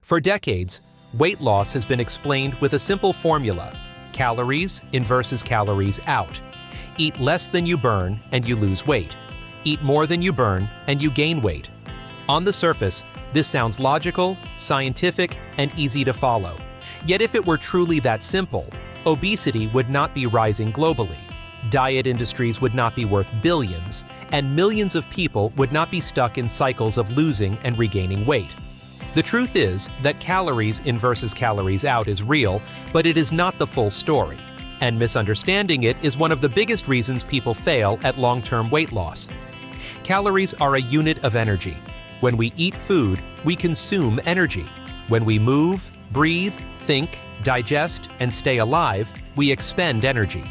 For decades, weight loss has been explained with a simple formula: calories in versus calories out. Eat less than you burn and you lose weight. Eat more than you burn and you gain weight. On the surface, this sounds logical, scientific, and easy to follow. Yet if it were truly that simple, obesity would not be rising globally. Diet industries would not be worth billions, and millions of people would not be stuck in cycles of losing and regaining weight. The truth is that calories in versus calories out is real, but it is not the full story. And misunderstanding it is one of the biggest reasons people fail at long-term weight loss. Calories are a unit of energy. When we eat food, we consume energy. When we move, breathe, think, digest, and stay alive, we expend energy.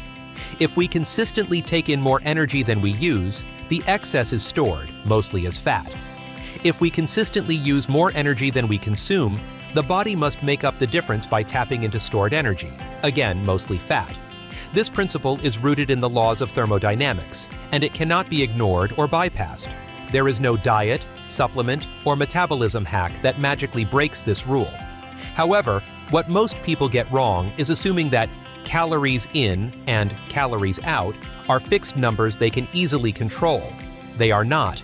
If we consistently take in more energy than we use, the excess is stored, mostly as fat. If we consistently use more energy than we consume, the body must make up the difference by tapping into stored energy, again, mostly fat. This principle is rooted in the laws of thermodynamics, and it cannot be ignored or bypassed. There is no diet, supplement, or metabolism hack that magically breaks this rule. However, what most people get wrong is assuming that calories in and calories out are fixed numbers they can easily control. They are not.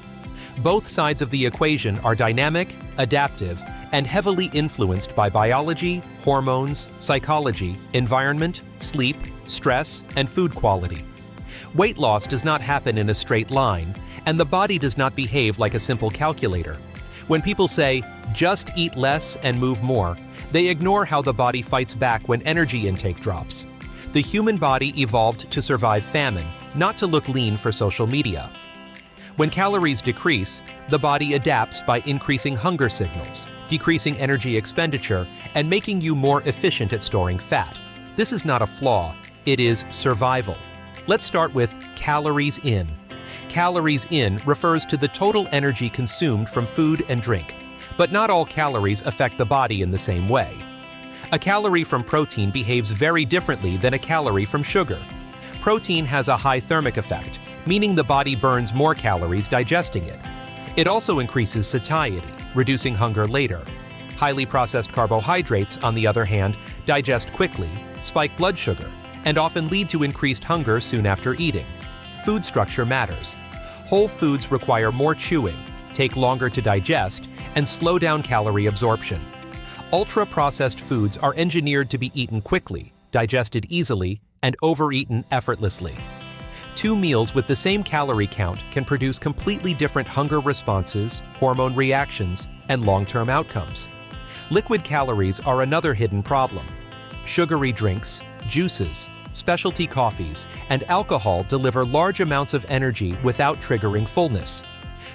Both sides of the equation are dynamic, adaptive, and heavily influenced by biology, hormones, psychology, environment, sleep, stress, and food quality. Weight loss does not happen in a straight line, and the body does not behave like a simple calculator. When people say, "Just eat less and move more," they ignore how the body fights back when energy intake drops. The human body evolved to survive famine, not to look lean for social media. When calories decrease, the body adapts by increasing hunger signals, decreasing energy expenditure, and making you more efficient at storing fat. This is not a flaw, it is survival. Let's start with calories in. Calories in refers to the total energy consumed from food and drink, but not all calories affect the body in the same way. A calorie from protein behaves very differently than a calorie from sugar. Protein has a high thermic effect, meaning the body burns more calories digesting it. It also increases satiety, reducing hunger later. Highly processed carbohydrates, on the other hand, digest quickly, spike blood sugar, and often lead to increased hunger soon after eating. Food structure matters. Whole foods require more chewing, take longer to digest, and slow down calorie absorption. Ultra-processed foods are engineered to be eaten quickly, digested easily, and overeaten effortlessly. 2 meals with the same calorie count can produce completely different hunger responses, hormone reactions, and long-term outcomes. Liquid calories are another hidden problem. Sugary drinks, juices, specialty coffees, and alcohol deliver large amounts of energy without triggering fullness.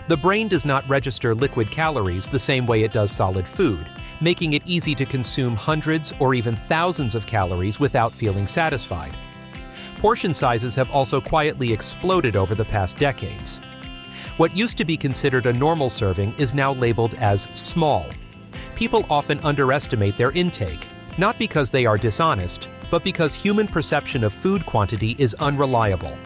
The brain does not register liquid calories the same way it does solid food, making it easy to consume hundreds or even thousands of calories without feeling satisfied. Portion sizes have also quietly exploded over the past decades. What used to be considered a normal serving is now labeled as small. People often underestimate their intake, not because they are dishonest, but because human perception of food quantity is unreliable.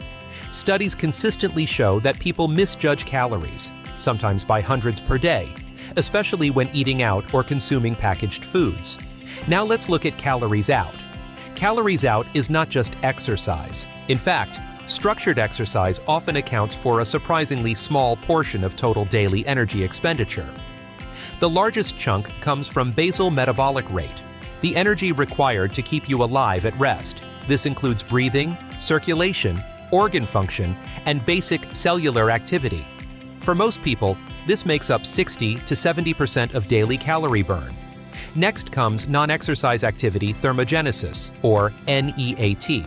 Studies consistently show that people misjudge calories, sometimes by hundreds per day, especially when eating out or consuming packaged foods. Now let's look at calories out. Calories out is not just exercise. In fact, structured exercise often accounts for a surprisingly small portion of total daily energy expenditure. The largest chunk comes from basal metabolic rate, the energy required to keep you alive at rest. This includes breathing, circulation, organ function, and basic cellular activity. For most people, this makes up 60 to 70% of daily calorie burn. Next comes non-exercise activity thermogenesis, or NEAT.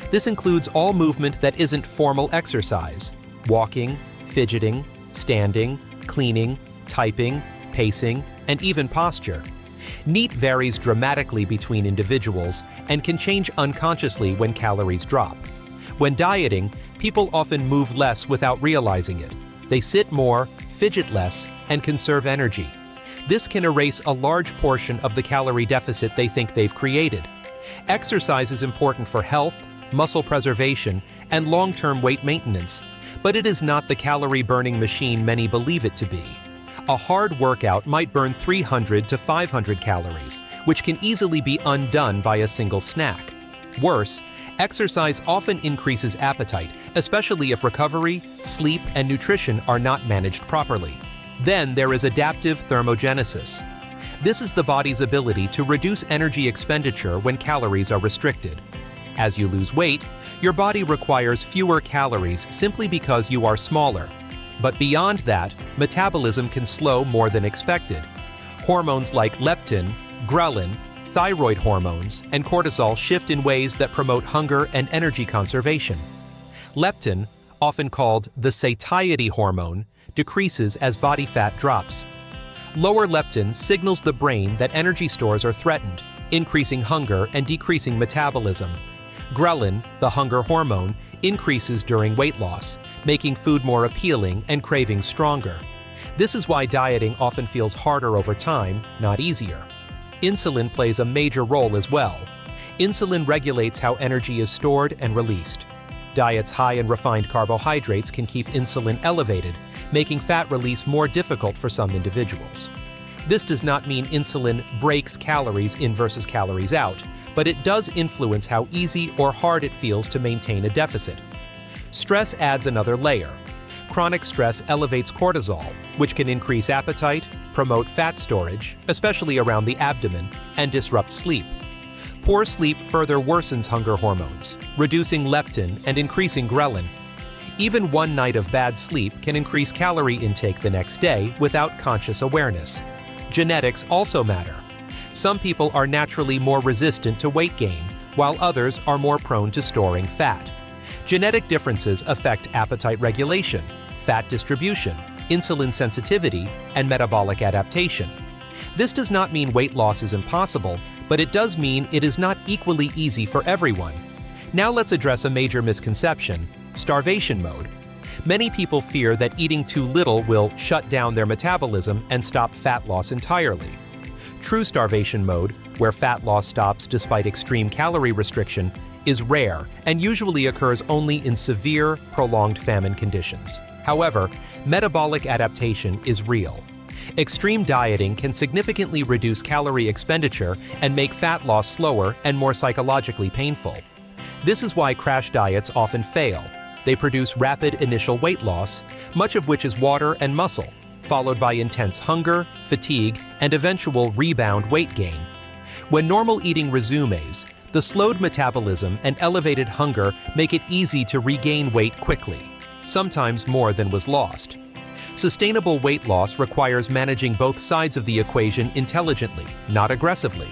This includes all movement that isn't formal exercise: walking, fidgeting, standing, cleaning, typing, pacing, and even posture. NEAT varies dramatically between individuals and can change unconsciously when calories drop. When dieting, people often move less without realizing it. They sit more, fidget less, and conserve energy. This can erase a large portion of the calorie deficit they think they've created. Exercise is important for health, muscle preservation, and long-term weight maintenance, but it is not the calorie-burning machine many believe it to be. A hard workout might burn 300 to 500 calories, which can easily be undone by a single snack. Worse, exercise often increases appetite, especially if recovery, sleep, and nutrition are not managed properly. Then there is adaptive thermogenesis. This is the body's ability to reduce energy expenditure when calories are restricted. As you lose weight, your body requires fewer calories simply because you are smaller. But beyond that, metabolism can slow more than expected. Hormones like leptin, ghrelin, thyroid hormones, and cortisol shift in ways that promote hunger and energy conservation. Leptin, often called the satiety hormone, decreases as body fat drops. Lower leptin signals the brain that energy stores are threatened, increasing hunger and decreasing metabolism. Ghrelin, the hunger hormone, increases during weight loss, making food more appealing and cravings stronger. This is why dieting often feels harder over time, not easier. Insulin plays a major role as well. Insulin regulates how energy is stored and released. Diets high in refined carbohydrates can keep insulin elevated, making fat release more difficult for some individuals. This does not mean insulin breaks calories in versus calories out, but it does influence how easy or hard it feels to maintain a deficit. Stress adds another layer. Chronic stress elevates cortisol, which can increase appetite, promote fat storage, especially around the abdomen, and disrupt sleep. Poor sleep further worsens hunger hormones, reducing leptin and increasing ghrelin. Even one night of bad sleep can increase calorie intake the next day without conscious awareness. Genetics also matter. Some people are naturally more resistant to weight gain, while others are more prone to storing fat. Genetic differences affect appetite regulation, fat distribution, insulin sensitivity, and metabolic adaptation. This does not mean weight loss is impossible, but it does mean it is not equally easy for everyone. Now let's address a major misconception: starvation mode. Many people fear that eating too little will shut down their metabolism and stop fat loss entirely. True starvation mode, where fat loss stops despite extreme calorie restriction, is rare and usually occurs only in severe, prolonged famine conditions. However, metabolic adaptation is real. Extreme dieting can significantly reduce calorie expenditure and make fat loss slower and more psychologically painful. This is why crash diets often fail. They produce rapid initial weight loss, much of which is water and muscle, followed by intense hunger, fatigue, and eventual rebound weight gain. When normal eating resumes, the slowed metabolism and elevated hunger make it easy to regain weight quickly, sometimes more than was lost. Sustainable weight loss requires managing both sides of the equation intelligently, not aggressively.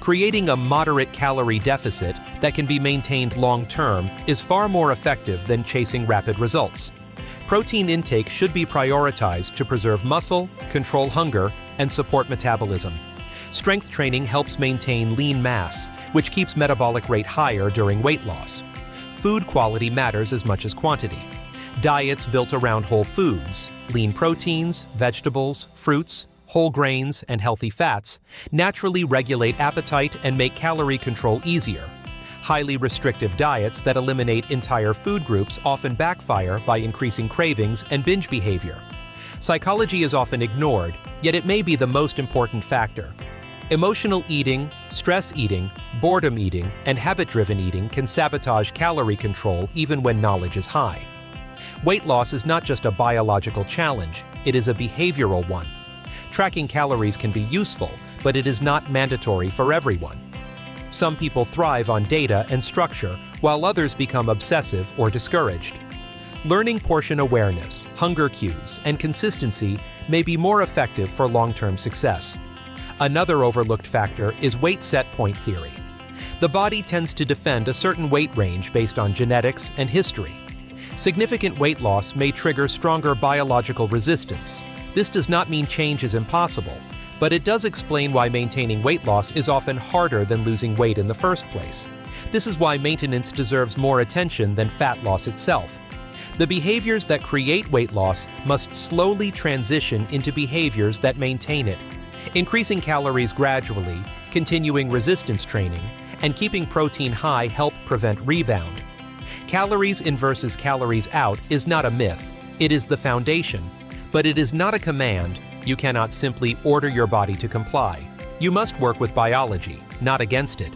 Creating a moderate calorie deficit that can be maintained long-term is far more effective than chasing rapid results. Protein intake should be prioritized to preserve muscle, control hunger, and support metabolism. Strength training helps maintain lean mass, which keeps metabolic rate higher during weight loss. Food quality matters as much as quantity. Diets built around whole foods, lean proteins, vegetables, fruits, whole grains, and healthy fats naturally regulate appetite and make calorie control easier. Highly restrictive diets that eliminate entire food groups often backfire by increasing cravings and binge behavior. Psychology is often ignored, yet it may be the most important factor. Emotional eating, stress eating, boredom eating, and habit-driven eating can sabotage calorie control even when knowledge is high. Weight loss is not just a biological challenge, it is a behavioral one. Tracking calories can be useful, but it is not mandatory for everyone. Some people thrive on data and structure, while others become obsessive or discouraged. Learning portion awareness, hunger cues, and consistency may be more effective for long-term success. Another overlooked factor is weight set point theory. The body tends to defend a certain weight range based on genetics and history. Significant weight loss may trigger stronger biological resistance. This does not mean change is impossible, but it does explain why maintaining weight loss is often harder than losing weight in the first place. This is why maintenance deserves more attention than fat loss itself. The behaviors that create weight loss must slowly transition into behaviors that maintain it. Increasing calories gradually, continuing resistance training, and keeping protein high help prevent rebound. Calories in versus calories out is not a myth, it is the foundation. But it is not a command. You cannot simply order your body to comply. You must work with biology, not against it.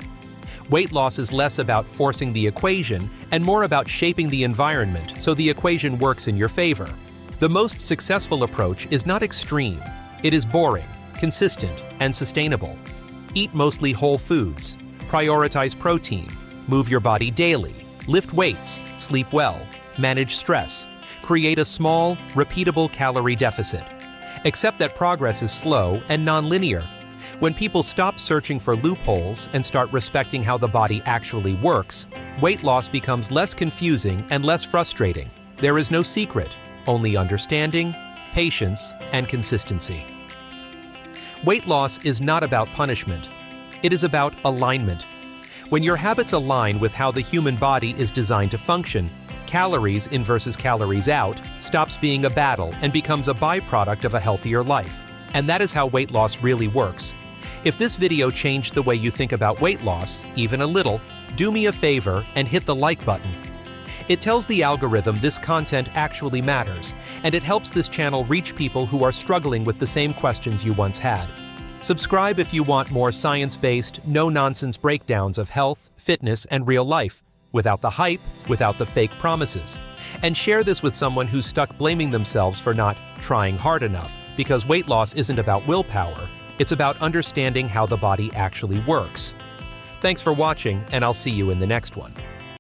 Weight loss is less about forcing the equation and more about shaping the environment so the equation works in your favor. The most successful approach is not extreme. It is boring, consistent, and sustainable. Eat mostly whole foods. Prioritize protein. Move your body daily. Lift weights. Sleep well. Manage stress. Create a small, repeatable calorie deficit. Accept that progress is slow and non-linear. When people stop searching for loopholes and start respecting how the body actually works, weight loss becomes less confusing and less frustrating. There is no secret, only understanding, patience, and consistency. Weight loss is not about punishment. It is about alignment. When your habits align with how the human body is designed to function, calories in versus calories out stops being a battle and becomes a byproduct of a healthier life. And that is how weight loss really works. If this video changed the way you think about weight loss, even a little, do me a favor and hit the like button. It tells the algorithm this content actually matters, and it helps this channel reach people who are struggling with the same questions you once had. Subscribe if you want more science-based, no-nonsense breakdowns of health, fitness, and real life, without the hype, without the fake promises. And share this with someone who's stuck blaming themselves for not trying hard enough, because weight loss isn't about willpower. It's about understanding how the body actually works. Thanks for watching, and I'll see you in the next one.